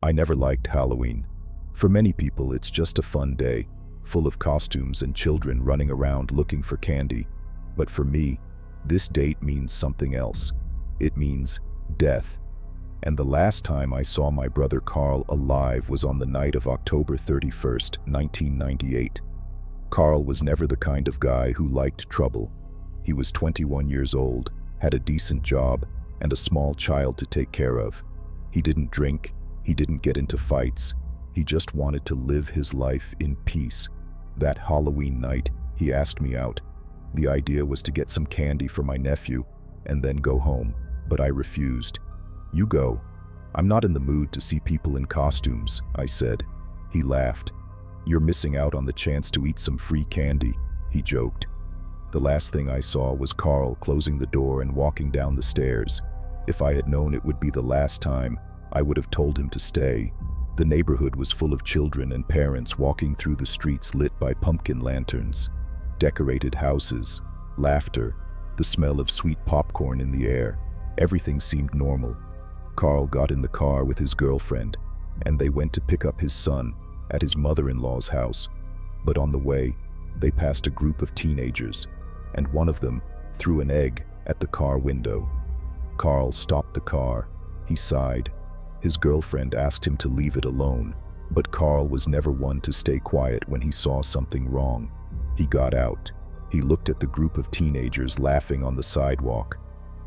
I never liked Halloween. For many people, it's just a fun day, full of costumes and children running around looking for candy. But for me, this date means something else. It means death. And the last time I saw my brother Carl alive was on the night of October 31st, 1998. Carl was never the kind of guy who liked trouble. He was 21 years old, had a decent job, and a small child to take care of. He didn't drink, he didn't get into fights. He just wanted to live his life in peace. That Halloween night, he asked me out. The idea was to get some candy for my nephew and then go home, but I refused. "You go. I'm not in the mood to see people in costumes," I said. He laughed. "You're missing out on the chance to eat some free candy," he joked. The last thing I saw was Carl closing the door and walking down the stairs. If I had known it would be the last time, I would have told him to stay. The neighborhood was full of children and parents walking through the streets lit by pumpkin lanterns, decorated houses, laughter, the smell of sweet popcorn in the air. Everything seemed normal. Carl got in the car with his girlfriend, and they went to pick up his son at his mother-in-law's house. But on the way, they passed a group of teenagers, and one of them threw an egg at the car window. Carl stopped the car. He sighed. His girlfriend asked him to leave it alone, but Carl was never one to stay quiet when he saw something wrong. He got out. He looked at the group of teenagers laughing on the sidewalk.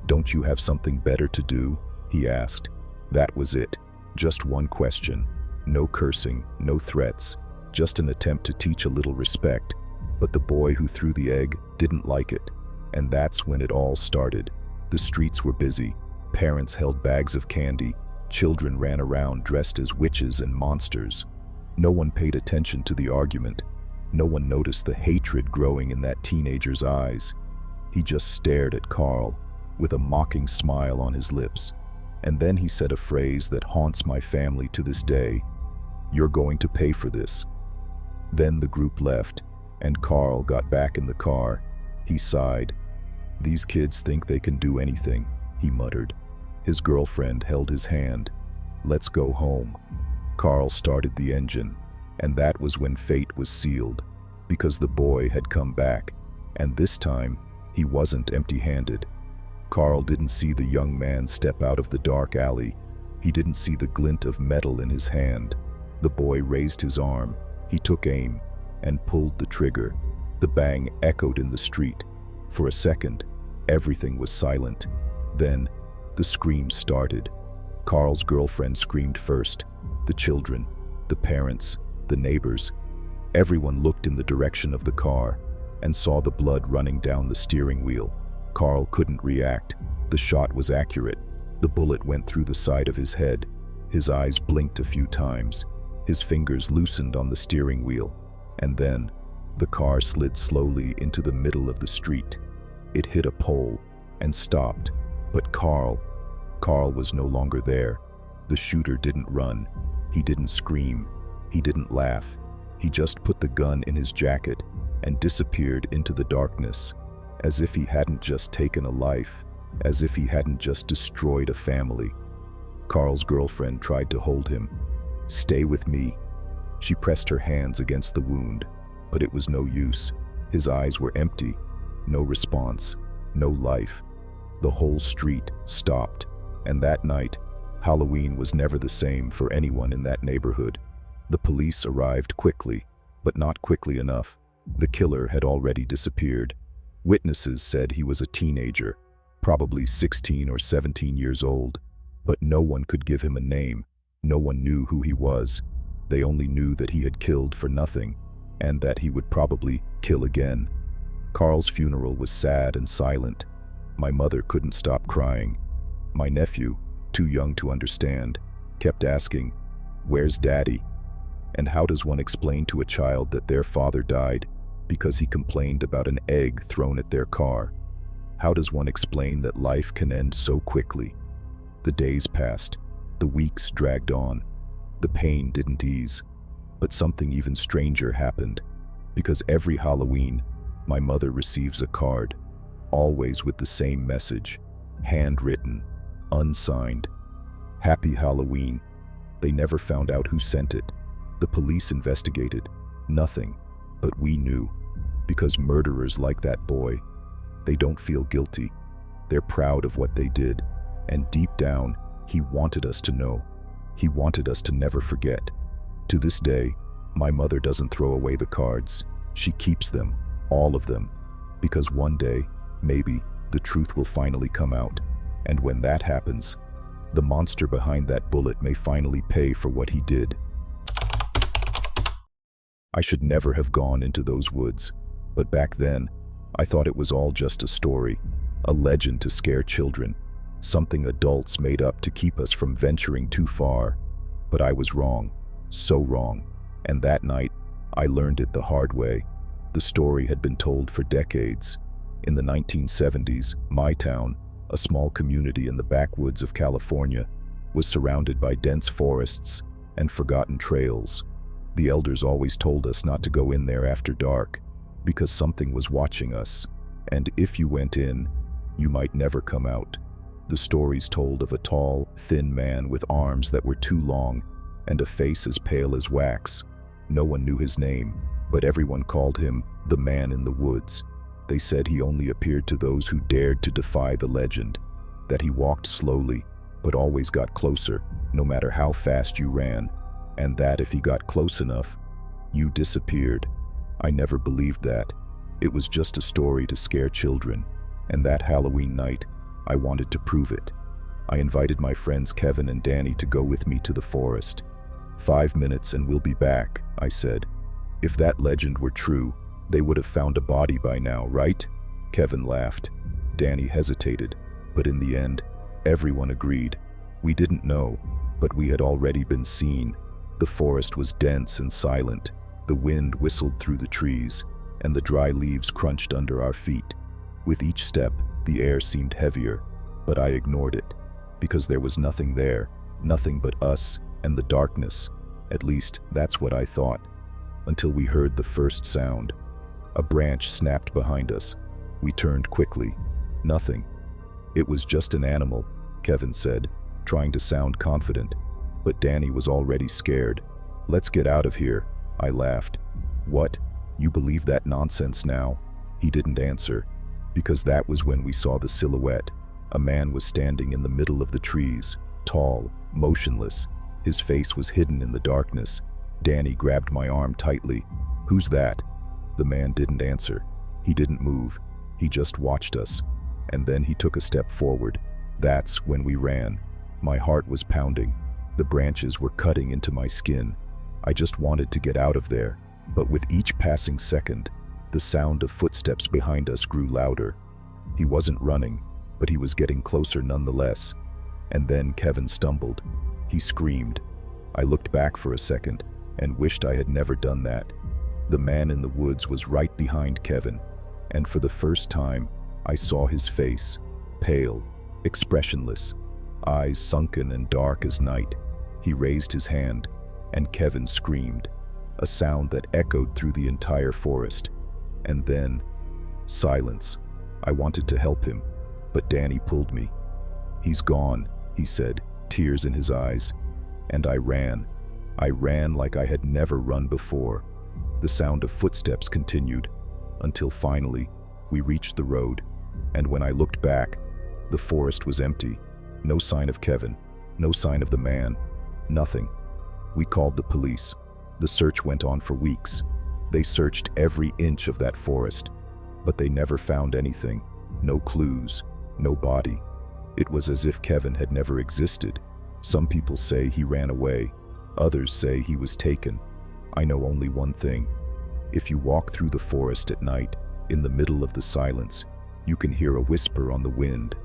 "Don't you have something better to do?" he asked. That was it. Just one question. No cursing, no threats, just an attempt to teach a little respect. But the boy who threw the egg didn't like it. And that's when it all started. The streets were busy. Parents held bags of candy. Children ran around dressed as witches and monsters. No one paid attention to the argument. No one noticed the hatred growing in that teenager's eyes. He just stared at Carl with a mocking smile on his lips. And then he said a phrase that haunts my family to this day. "You're going to pay for this." Then the group left, and Carl got back in the car. He sighed. "These kids think they can do anything," he muttered. His girlfriend held his hand. "Let's go home." Carl started the engine, and that was when fate was sealed, because the boy had come back, and this time he wasn't empty-handed. Carl didn't see the young man step out of the dark alley. He didn't see the glint of metal in his hand. The boy raised his arm. He took aim and pulled the trigger. The bang echoed in the street. For a second, everything was silent. Then, the screams started. Carl's girlfriend screamed first. The children, the parents, the neighbors. Everyone looked in the direction of the car and saw the blood running down the steering wheel. Carl couldn't react. The shot was accurate. The bullet went through the side of his head. His eyes blinked a few times. His fingers loosened on the steering wheel. And then, the car slid slowly into the middle of the street. It hit a pole and stopped. But Carl was no longer there. The shooter didn't run. He didn't scream. He didn't laugh. He just put the gun in his jacket and disappeared into the darkness, as if he hadn't just taken a life, as if he hadn't just destroyed a family. Carl's girlfriend tried to hold him. "Stay with me." She pressed her hands against the wound, but it was no use. His eyes were empty. No response. No life. The whole street stopped, and that night, Halloween was never the same for anyone in that neighborhood. The police arrived quickly, but not quickly enough. The killer had already disappeared. Witnesses said he was a teenager, probably 16 or 17 years old, but no one could give him a name. No one knew who he was. They only knew that he had killed for nothing, and that he would probably kill again. Carl's funeral was sad and silent. My mother couldn't stop crying. My nephew, too young to understand, kept asking, "Where's Daddy?" And how does one explain to a child that their father died because he complained about an egg thrown at their car? How does one explain that life can end so quickly? The days passed. The weeks dragged on. The pain didn't ease. But something even stranger happened, because every Halloween, my mother receives a card, always with the same message, handwritten, unsigned. "Happy Halloween. They never found out who sent it. The police investigated. Nothing. But we knew. Because murderers like that boy, they don't feel guilty. They're proud of what they did. And deep down, he wanted us to know. He wanted us to never forget. To this day, my mother doesn't throw away the cards. She keeps them, all of them. Because one day, maybe, the truth will finally come out. And when that happens, the monster behind that bullet may finally pay for what he did. I should never have gone into those woods, but back then, I thought it was all just a story, a legend to scare children, something adults made up to keep us from venturing too far. But I was wrong, so wrong, and that night, I learned it the hard way. The story had been told for decades. In the 1970s, my town, a small community in the backwoods of California, was surrounded by dense forests and forgotten trails. The elders always told us not to go in there after dark, because something was watching us, and if you went in, you might never come out. The stories told of a tall, thin man with arms that were too long and a face as pale as wax. No one knew his name, but everyone called him the Man in the Woods. They said he only appeared to those who dared to defy the legend, that he walked slowly, but always got closer, no matter how fast you ran, and that if he got close enough, you disappeared. I never believed that. It was just a story to scare children, and that Halloween night, I wanted to prove it. I invited my friends Kevin and Danny to go with me to the forest. 5 minutes and we'll be back, I said. If that legend were true, they would have found a body by now, right? Kevin laughed. Danny hesitated, but in the end, everyone agreed. We didn't know, but we had already been seen. The forest was dense and silent. The wind whistled through the trees, and the dry leaves crunched under our feet. With each step, the air seemed heavier, but I ignored it, because there was nothing there, nothing but us and the darkness. At least, that's what I thought, until we heard the first sound. A branch snapped behind us. We turned quickly. Nothing. It was just an animal, Kevin said, trying to sound confident. But Danny was already scared. Let's get out of here, I laughed. What? You believe that nonsense now? He didn't answer, because that was when we saw the silhouette. A man was standing in the middle of the trees, tall, motionless. His face was hidden in the darkness. Danny grabbed my arm tightly. Who's that? The man didn't answer. He didn't move. He just watched us. And then he took a step forward. That's when we ran. My heart was pounding. The branches were cutting into my skin. I just wanted to get out of there. But with each passing second, the sound of footsteps behind us grew louder. He wasn't running, but he was getting closer nonetheless. And then Kevin stumbled. He screamed. I looked back for a second and wished I had never done that. The man in the woods was right behind Kevin, and for the first time, I saw his face, pale, expressionless, eyes sunken and dark as night. He raised his hand, and Kevin screamed, a sound that echoed through the entire forest. And then, silence. I wanted to help him, but Danny pulled me. He's gone, he said, tears in his eyes. And I ran. I ran like I had never run before. The sound of footsteps continued, until finally, we reached the road. And when I looked back, the forest was empty. No sign of Kevin, no sign of the man, nothing. We called the police. The search went on for weeks. They searched every inch of that forest, but they never found anything. No clues, no body. It was as if Kevin had never existed. Some people say he ran away. Others say he was taken. I know only one thing. If you walk through the forest at night, in the middle of the silence, you can hear a whisper on the wind.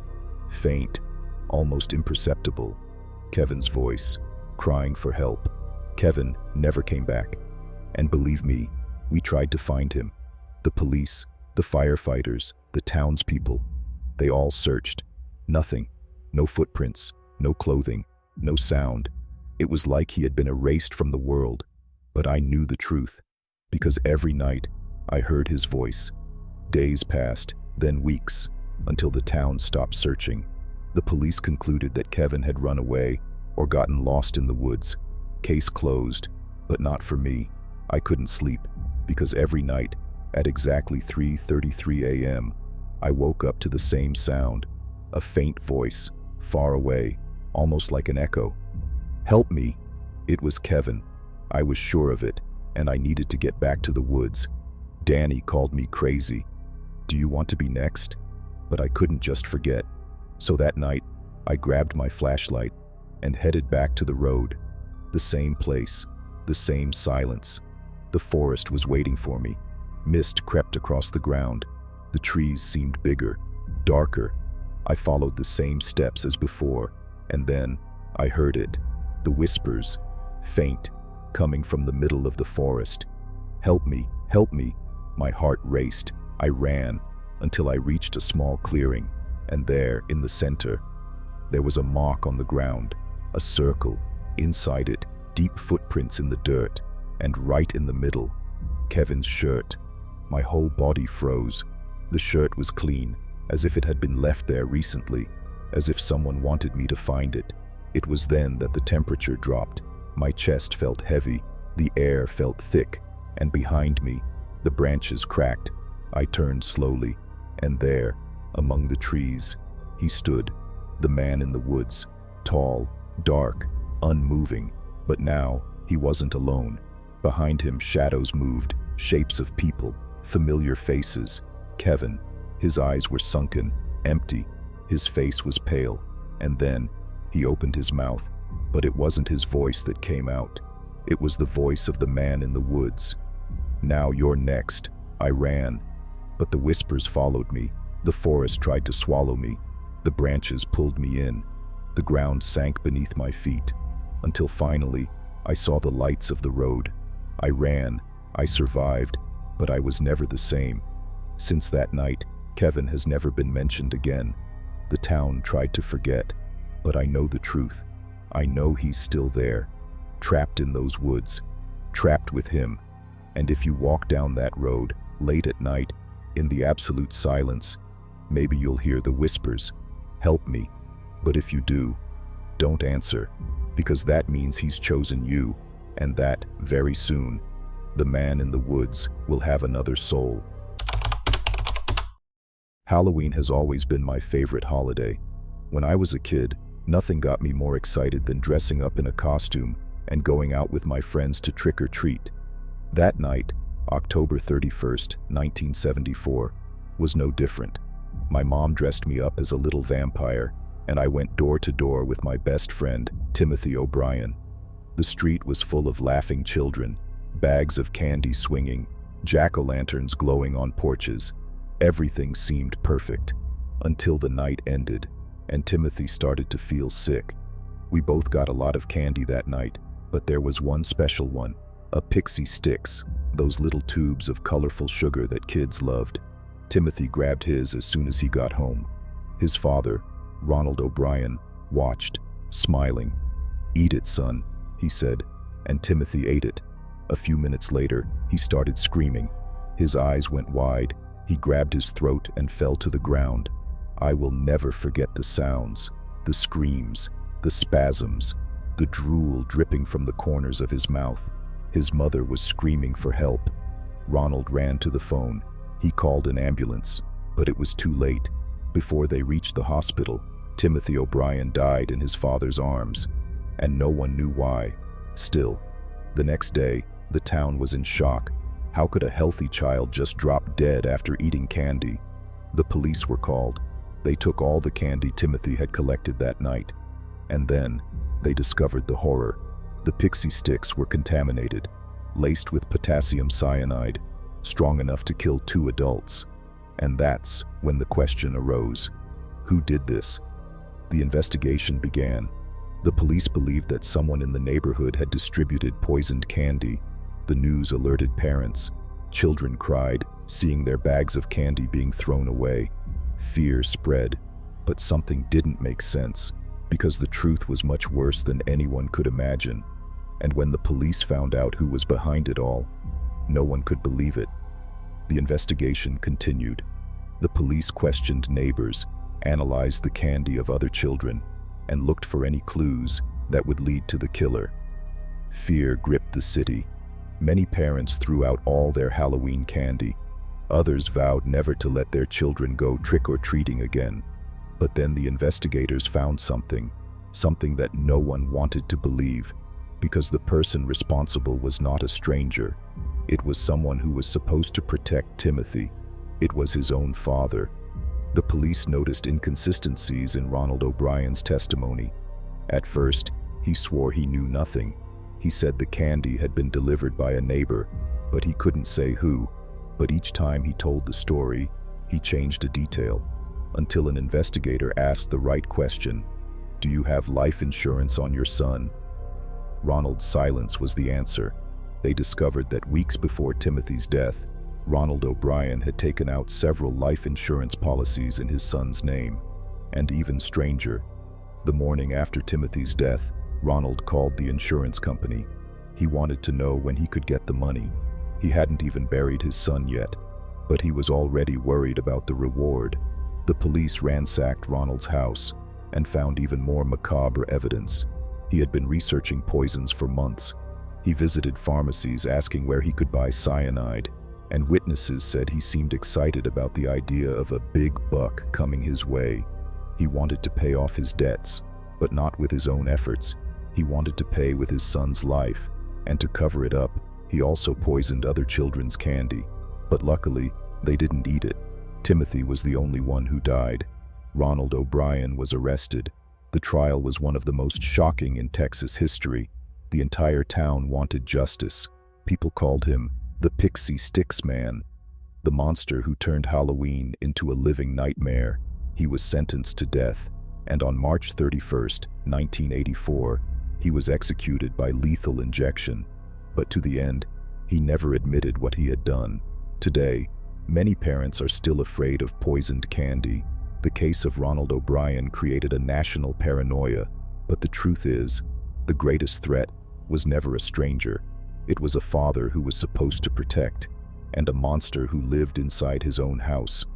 Faint, almost imperceptible. Kevin's voice, crying for help. Kevin never came back. And believe me, we tried to find him. The police, the firefighters, the townspeople. They all searched. Nothing. No footprints, no clothing, no sound. It was like he had been erased from the world. But I knew the truth, because every night I heard his voice. Days passed, then weeks, until the town stopped searching. The police concluded that Kevin had run away or gotten lost in the woods, Case closed, but not for me. I couldn't sleep, because every night, at exactly 3:33 a.m., I woke up to the same sound, a faint voice, far away, almost like an echo. "Help me!" It was Kevin. I was sure of it, and I needed to get back to the woods. Danny called me crazy. "Do you want to be next?" But I couldn't just forget. So that night, I grabbed my flashlight and headed back to the road. The same place, the same silence. The forest was waiting for me. Mist crept across the ground. The trees seemed bigger, darker. I followed the same steps as before, and then I heard it. The whispers, faint, coming from the middle of the forest. "Help me, help me." My heart raced. I ran until I reached a small clearing, and there, in the center, there was a mark on the ground, a circle. Inside it, deep footprints in the dirt, and right in the middle, Kevin's shirt. My whole body froze. The shirt was clean, as if it had been left there recently, as if someone wanted me to find it. It was then that the temperature dropped. My chest felt heavy, the air felt thick, and behind me, the branches cracked. I turned slowly, and there, among the trees, he stood, the man in the woods, tall, dark, unmoving. But now, he wasn't alone. Behind him, shadows moved, shapes of people, familiar faces. Kevin. His eyes were sunken, empty. His face was pale. And then, he opened his mouth, but it wasn't his voice that came out. It was the voice of the man in the woods. "Now you're next." I ran, but the whispers followed me. The forest tried to swallow me. The branches pulled me in. The ground sank beneath my feet, until finally, I saw the lights of the road. I ran, I survived, but I was never the same. Since that night, Kevin has never been mentioned again. The town tried to forget, but I know the truth. I know he's still there, trapped in those woods, trapped with him. And if you walk down that road, late at night, in the absolute silence, maybe you'll hear the whispers, "Help me." But if you do, don't answer, because that means he's chosen you, and that, very soon, the man in the woods will have another soul. Halloween has always been my favorite holiday. When I was a kid, nothing got me more excited than dressing up in a costume and going out with my friends to trick or treat. That night, October 31st, 1974, was no different. My mom dressed me up as a little vampire, and I went door to door with my best friend, Timothy O'Brien. The street was full of laughing children, bags of candy swinging, jack-o'-lanterns glowing on porches. Everything seemed perfect, until the night ended, and Timothy started to feel sick. We both got a lot of candy that night, but there was one special one, a Pixie Stix, those little tubes of colorful sugar that kids loved. Timothy grabbed his as soon as he got home. His father, Ronald O'Brien, watched, smiling. "Eat it, son," he said, and Timothy ate it. A few minutes later, he started screaming. His eyes went wide. He grabbed his throat and fell to the ground. I will never forget the sounds, the screams, the spasms, the drool dripping from the corners of his mouth. His mother was screaming for help. Ronald ran to the phone. He called an ambulance, but it was too late. Before they reached the hospital, Timothy O'Brien died in his father's arms, and no one knew why. Still, the next day, the town was in shock. How could a healthy child just drop dead after eating candy? The police were called. They took all the candy Timothy had collected that night. And then, they discovered the horror. The Pixie Stix were contaminated, laced with potassium cyanide, strong enough to kill 2 adults. And that's when the question arose. Who did this? The investigation began. The police believed that someone in the neighborhood had distributed poisoned candy. The news alerted parents. Children cried, seeing their bags of candy being thrown away. Fear spread, but something didn't make sense, because the truth was much worse than anyone could imagine. And when the police found out who was behind it all, no one could believe it. The investigation continued. The police questioned neighbors, analyzed the candy of other children, and looked for any clues that would lead to the killer. Fear gripped the city. Many parents threw out all their Halloween candy. Others vowed never to let their children go trick-or-treating again. But then the investigators found something that no one wanted to believe, because the person responsible was not a stranger. It was someone who was supposed to protect Timothy. It was his own father. The police noticed inconsistencies in Ronald O'Brien's testimony. At first, he swore he knew nothing. He said the candy had been delivered by a neighbor, but he couldn't say who. But each time he told the story, he changed a detail, until an investigator asked the right question: "Do you have life insurance on your son?" Ronald's silence was the answer. They discovered that weeks before Timothy's death, Ronald O'Brien had taken out several life insurance policies in his son's name. And even stranger, the morning after Timothy's death, Ronald called the insurance company. He wanted to know when he could get the money. He hadn't even buried his son yet, but he was already worried about the reward. The police ransacked Ronald's house and found even more macabre evidence. He had been researching poisons for months. He visited pharmacies asking where he could buy cyanide, and witnesses said he seemed excited about the idea of a big buck coming his way. He wanted to pay off his debts, but not with his own efforts. He wanted to pay with his son's life, and to cover it up, he also poisoned other children's candy. But luckily, they didn't eat it. Timothy was the only one who died. Ronald O'Brien was arrested. The trial was one of the most shocking in Texas history. The entire town wanted justice. People called him the Pixie Sticks Man, the monster who turned Halloween into a living nightmare. He was sentenced to death, and on March 31st, 1984, he was executed by lethal injection. But to the end, he never admitted what he had done. Today, many parents are still afraid of poisoned candy. The case of Ronald O'Brien created a national paranoia, but the truth is, the greatest threat was never a stranger. It was a father who was supposed to protect, and a monster who lived inside his own house.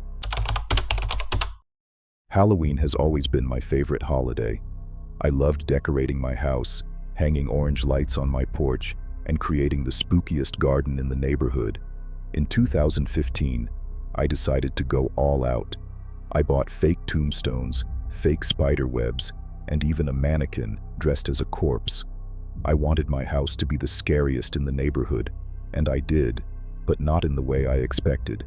Halloween has always been my favorite holiday. I loved decorating my house, hanging orange lights on my porch, and creating the spookiest garden in the neighborhood. In 2015, I decided to go all out. I bought fake tombstones, fake spider webs, and even a mannequin dressed as a corpse. I wanted my house to be the scariest in the neighborhood, and I did, but not in the way I expected.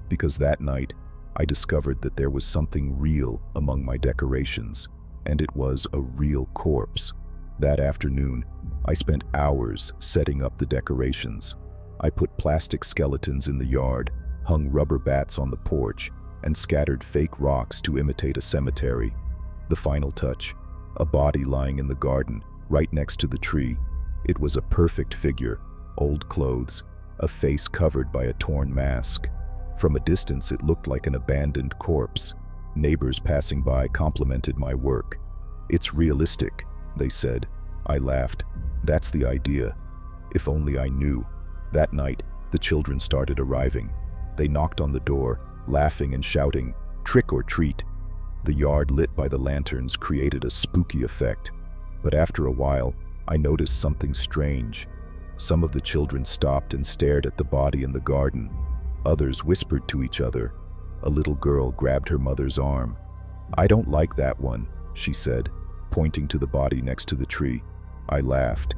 Because that night, I discovered that there was something real among my decorations, and it was a real corpse. That afternoon, I spent hours setting up the decorations. I put plastic skeletons in the yard, hung rubber bats on the porch, and scattered fake rocks to imitate a cemetery. The final touch, a body lying in the garden, right next to the tree. It was a perfect figure, old clothes, a face covered by a torn mask. From a distance, it looked like an abandoned corpse. Neighbors passing by complimented my work. "It's realistic," they said. I laughed. "That's the idea. If only I knew." That night, the children started arriving. They knocked on the door, laughing and shouting, "Trick or treat." The yard lit by the lanterns created a spooky effect. But after a while, I noticed something strange. Some of the children stopped and stared at the body in the garden. Others whispered to each other. A little girl grabbed her mother's arm. "I don't like that one," she said, pointing to the body next to the tree. I laughed.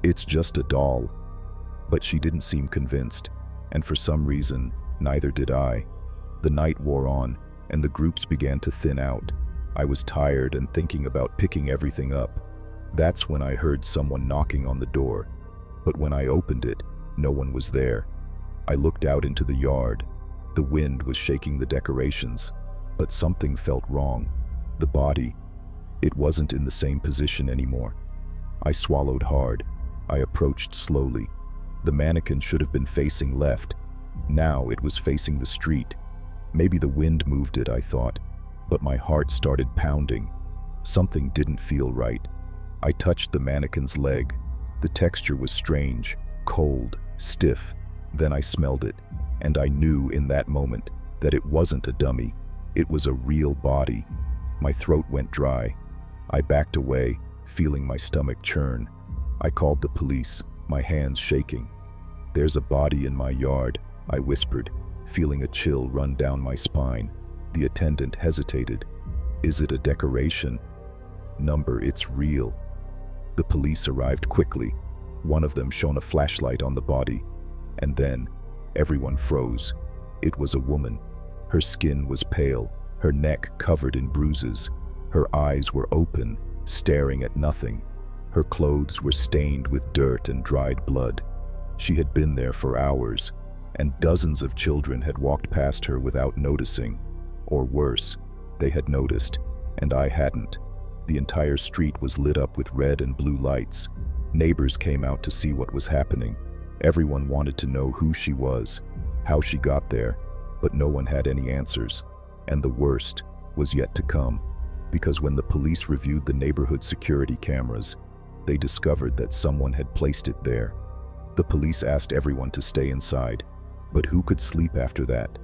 "It's just a doll." But she didn't seem convinced, and for some reason, neither did I. The night wore on, and the groups began to thin out. I was tired and thinking about picking everything up. That's when I heard someone knocking on the door. But when I opened it, no one was there. I looked out into the yard. The wind was shaking the decorations, but something felt wrong. The body, it wasn't in the same position anymore. I swallowed hard. I approached slowly. The mannequin should have been facing left. Now it was facing the street. Maybe the wind moved it, I thought, but my heart started pounding. Something didn't feel right. I touched the mannequin's leg. The texture was strange, cold, stiff. Then I smelled it, and I knew in that moment that it wasn't a dummy. It was a real body. My throat went dry. I backed away, feeling my stomach churn. I called the police, my hands shaking. "There's a body in my yard," I whispered, feeling a chill run down my spine. The attendant hesitated. "Is it a decoration?" "Number, it's real." The police arrived quickly. One of them shone a flashlight on the body. And then, everyone froze. It was a woman. Her skin was pale, her neck covered in bruises. Her eyes were open, staring at nothing. Her clothes were stained with dirt and dried blood. She had been there for hours, and dozens of children had walked past her without noticing. Or worse, they had noticed, and I hadn't. The entire street was lit up with red and blue lights. Neighbors came out to see what was happening. Everyone wanted to know who she was, how she got there, but no one had any answers. And the worst was yet to come, because when the police reviewed the neighborhood security cameras, they discovered that someone had placed it there. The police asked everyone to stay inside, but who could sleep after that?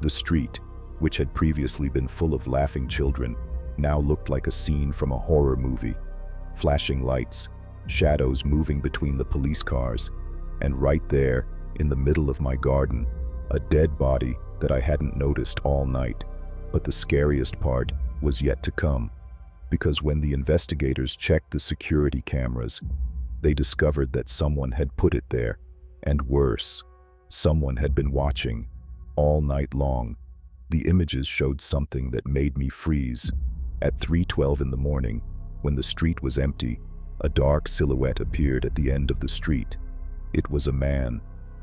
The street, which had previously been full of laughing children, now looked like a scene from a horror movie. Flashing lights, shadows moving between the police cars, and right there, in the middle of my garden, a dead body that I hadn't noticed all night. But the scariest part was yet to come, because when the investigators checked the security cameras, they discovered that someone had put it there, and worse, someone had been watching all night long. The images showed something that made me freeze. At 3:12 in the morning, when the street was empty, a dark silhouette appeared at the end of the street. It was a man,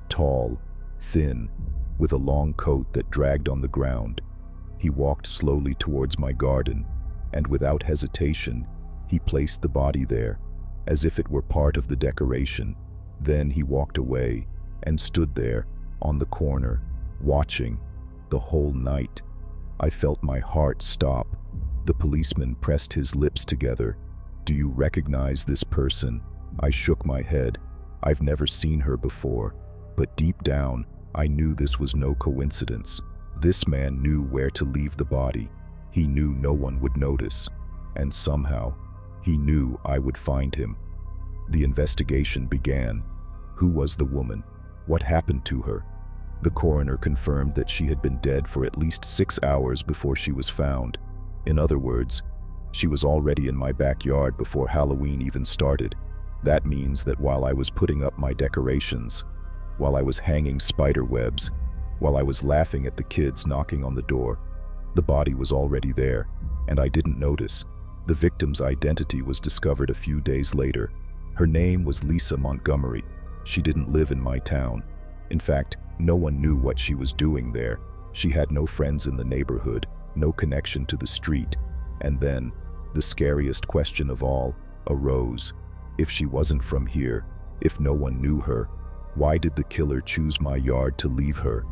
tall, thin, with a long coat that dragged on the ground. He walked slowly towards my garden, and without hesitation, he placed the body there, as if it were part of the decoration. Then he walked away and stood there, on the corner, watching, the whole night. I felt my heart stop. The policeman pressed his lips together. "Do you recognize this person?" I shook my head. I've never seen her before, but deep down, I knew this was no coincidence. This man knew where to leave the body. He knew no one would notice, and somehow, he knew I would find him. The investigation began. Who was the woman? What happened to her? The coroner confirmed that she had been dead for at least 6 hours before she was found. In other words, she was already in my backyard before Halloween even started. That means that while I was putting up my decorations, while I was hanging spider webs, while I was laughing at the kids knocking on the door, the body was already there, and I didn't notice. The victim's identity was discovered a few days later. Her name was Lisa Montgomery. She didn't live in my town. In fact, no one knew what she was doing there. She had no friends in the neighborhood, no connection to the street. And then, the scariest question of all arose. If she wasn't from here, if no one knew her, why did the killer choose my yard to leave her?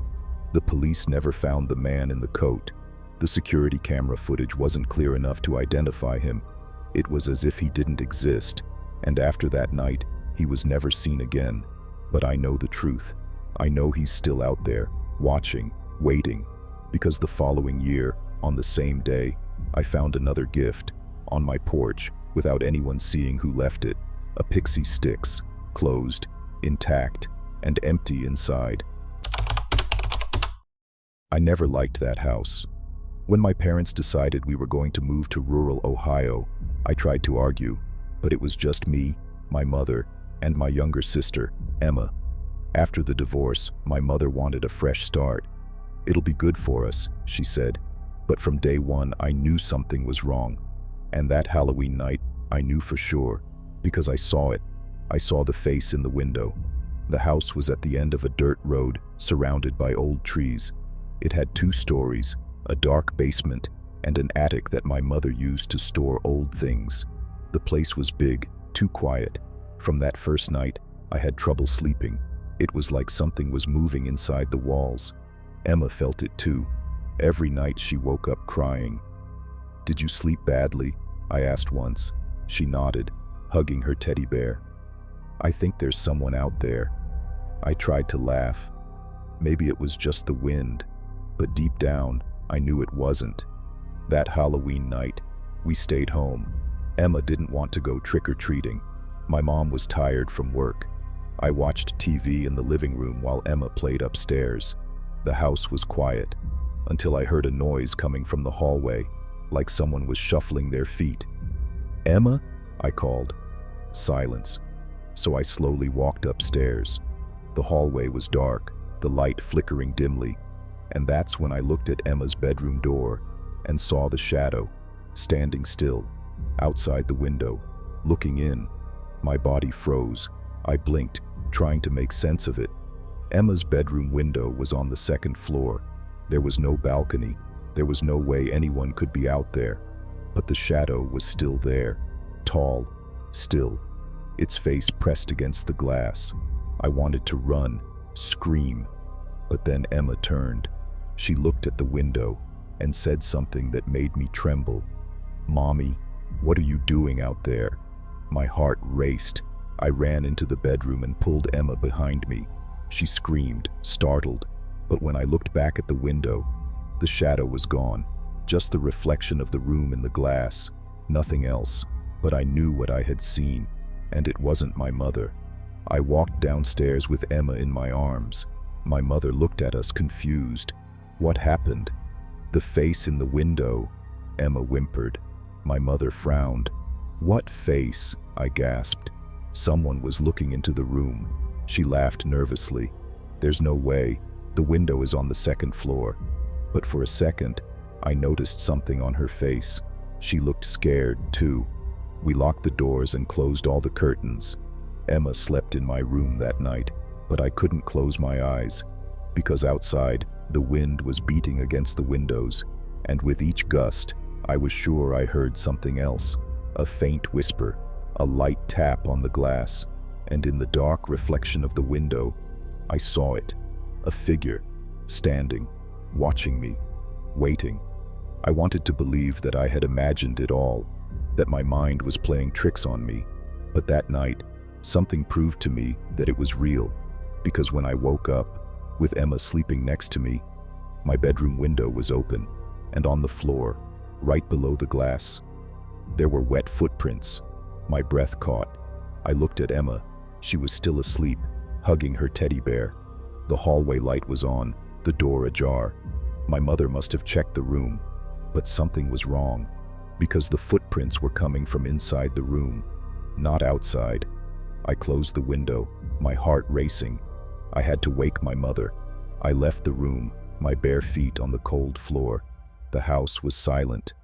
The police never found the man in the coat. The security camera footage wasn't clear enough to identify him. It was as if he didn't exist, and after that night, he was never seen again. But I know the truth. I know he's still out there, watching, waiting, because the following year, on the same day, I found another gift, on my porch, without anyone seeing who left it. A pixie sticks, closed, intact, and empty inside. I never liked that house. When my parents decided we were going to move to rural Ohio, I tried to argue, but it was just me, my mother, and my younger sister, Emma. After the divorce, my mother wanted a fresh start. "It'll be good for us," she said. But from day one, I knew something was wrong. And that Halloween night, I knew for sure, because I saw it. I saw the face in the window. The house was at the end of a dirt road, surrounded by old trees. It had 2 stories, a dark basement, and an attic that my mother used to store old things. The place was big, too quiet. From that first night, I had trouble sleeping. It was like something was moving inside the walls. Emma felt it too. Every night she woke up crying. "Did you sleep badly?" I asked once. She nodded, hugging her teddy bear. "I think there's someone out there." I tried to laugh. Maybe it was just the wind, but deep down, I knew it wasn't. That Halloween night, we stayed home. Emma didn't want to go trick-or-treating. My mom was tired from work. I watched TV in the living room while Emma played upstairs. The house was quiet until I heard a noise coming from the hallway, like someone was shuffling their feet. "Emma?" I called. Silence. So I slowly walked upstairs. The hallway was dark, the light flickering dimly, and that's when I looked at Emma's bedroom door and saw the shadow, standing still, outside the window, looking in. My body froze. I blinked, trying to make sense of it. Emma's bedroom window was on the second floor. There was no balcony. There was no way anyone could be out there. But the shadow was still there, tall, still, its face pressed against the glass. I wanted to run, scream, but then Emma turned. She looked at the window and said something that made me tremble. "Mommy, what are you doing out there?" My heart raced. I ran into the bedroom and pulled Emma behind me. She screamed, startled, but when I looked back at the window, the shadow was gone, just the reflection of the room in the glass, nothing else. But I knew what I had seen, and it wasn't my mother. I walked downstairs with Emma in my arms. My mother looked at us confused. "What happened?" "The face in the window," Emma whimpered. My mother frowned. "What face?" I gasped. Someone was looking into the room. She laughed nervously. "There's no way. The window is on the second floor." But for a second, I noticed something on her face. She looked scared, too. We locked the doors and closed all the curtains. Emma slept in my room that night, but I couldn't close my eyes, because outside, the wind was beating against the windows, and with each gust, I was sure I heard something else, a faint whisper, a light tap on the glass, and in the dark reflection of the window, I saw it, a figure, standing, watching me, waiting. I wanted to believe that I had imagined it all, that my mind was playing tricks on me, but that night, something proved to me that it was real, because when I woke up, with Emma sleeping next to me, my bedroom window was open, and on the floor, right below the glass, there were wet footprints. My breath caught. I looked at Emma. She was still asleep, hugging her teddy bear. The hallway light was on, the door ajar. My mother must have checked the room, but something was wrong, because the footprints were coming from inside the room, not outside. I closed the window, my heart racing. I had to wake my mother. I left the room, my bare feet on the cold floor. The house was silent,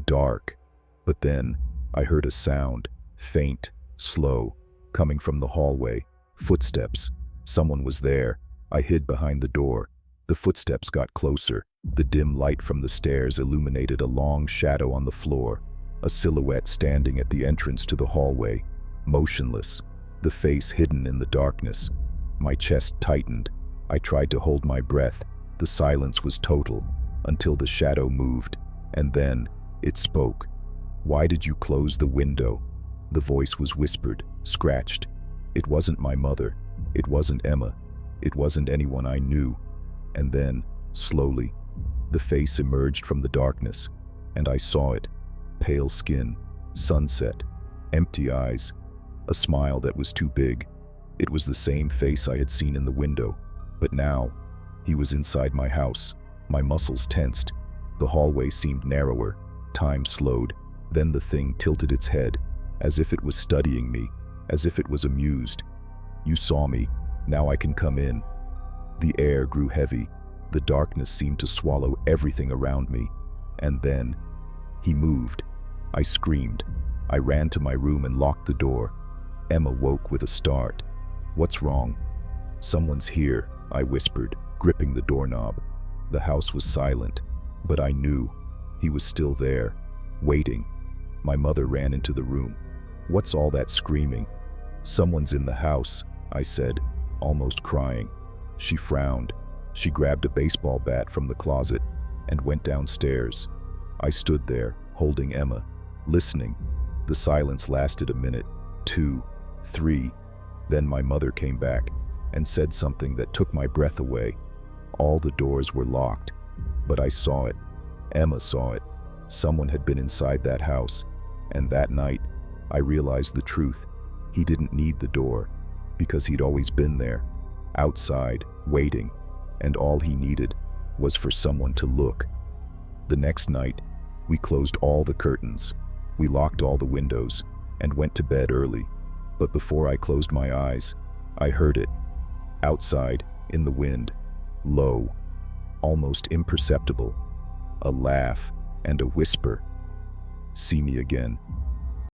dark. But then I heard a sound, faint, slow, coming from the hallway. Footsteps. Someone was there. I hid behind the door. The footsteps got closer. The dim light from the stairs illuminated a long shadow on the floor, a silhouette standing at the entrance to the hallway, motionless, the face hidden in the darkness. My chest tightened. I tried to hold my breath. The silence was total, until the shadow moved, and then it spoke. "Why did you close the window?" The voice was whispered, scratched. It wasn't my mother. It wasn't Emma. It wasn't anyone I knew. And then, slowly, the face emerged from the darkness, and I saw it. Pale skin, sunset, empty eyes, a smile that was too big. It was the same face I had seen in the window, but now, he was inside my house. My muscles tensed. The hallway seemed narrower. Time slowed. Then the thing tilted its head, as if it was studying me, as if it was amused. "You saw me. Now I can come in." The air grew heavy. The darkness seemed to swallow everything around me. And then, he moved. I screamed. I ran to my room and locked the door. Emma woke with a start. "What's wrong?" "Someone's here," I whispered, gripping the doorknob. The house was silent, but I knew he was still there, waiting. My mother ran into the room. "What's all that screaming?" "Someone's in the house," I said, almost crying. She frowned. She grabbed a baseball bat from the closet and went downstairs. I stood there, holding Emma, listening. The silence lasted a minute, 2, 3. Then my mother came back and said something that took my breath away. All the doors were locked, but I saw it. Emma saw it. Someone had been inside that house, and that night, I realized the truth. He didn't need the door, because he'd always been there, outside, waiting, and all he needed was for someone to look. The next night, we closed all the curtains, we locked all the windows, and went to bed early. But before I closed my eyes, I heard it. Outside, in the wind, low, almost imperceptible, a laugh and a whisper. "See me again.